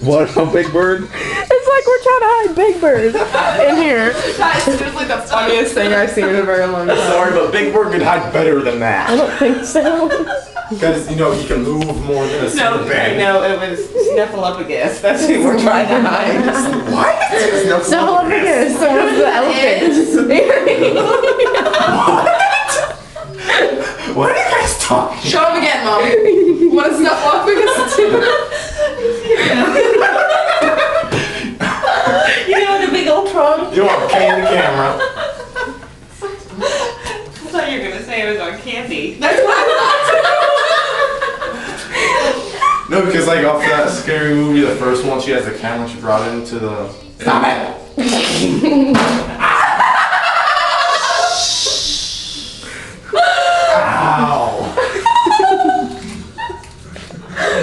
What about Big Bird? It's like we're trying to hide Big Bird in here. That is seriously the funniest thing I've seen in a very long time. Sorry, but Big Bird could hide better than I that. don't think so. Because, you know, he can move more than a single bed. No, it was Snuffleupagus. That's who we're trying to hide. What? Snuffleupagus. So what's the elephant? What are you guys talking? Show him again, Mom. What is Snuffleupagus do? You know the big old trunk? You want can the camera? I thought you were gonna say it was on candy. That's what I No, because like off that scary movie, the first one, she has the camera, she brought it into the... Stop it! Ow!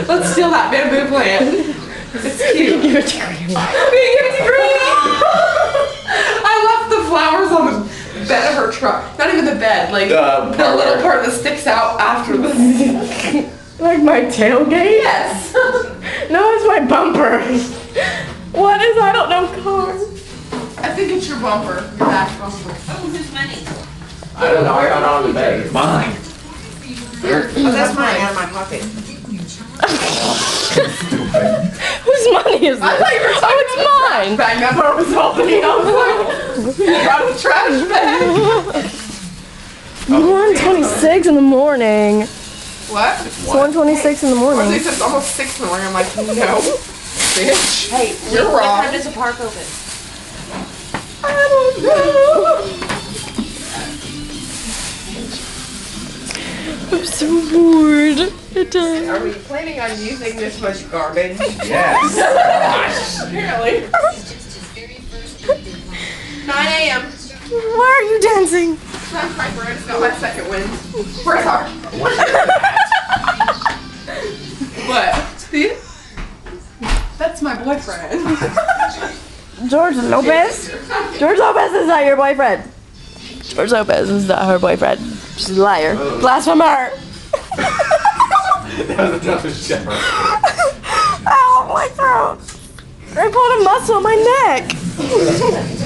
thought. Let's steal that bamboo plant. It's cute. Give it to Grandma. Being given to Granny. I left the flowers on the bed of her truck. Not even the bed, like The the part little where- part that sticks out after the. Like my tailgate? Yes. No, it's my bumper. What is, I don't know, car. I think it's your bumper, your back bumper. Oh, whose money? I don't know, I got it on the bed. It's mine. Oh, that's mine out of my pocket. Whose money is this? I thought you were talking Oh, it's mine. bag. That's what I was holding. I was like, you got a trash bag. 1:26 in the morning. What? It's 1:26 in the Or they morning. said it's almost 6 in the morning. I'm like, no, bitch. Hey, You're what wrong. time does the park open? I don't know. I'm so bored. It does. Are we planning on using this much garbage? Yes. Apparently. 9 a.m. Why are you dancing? That's my friend. It's got my second win. Where's our? What? See? That's my boyfriend. George Lopez? George Lopez is not your boyfriend. George Lopez is not her boyfriend. She's a liar. Blasphemer. That was a double shower. Ow, my throat. I pulled a muscle in my neck.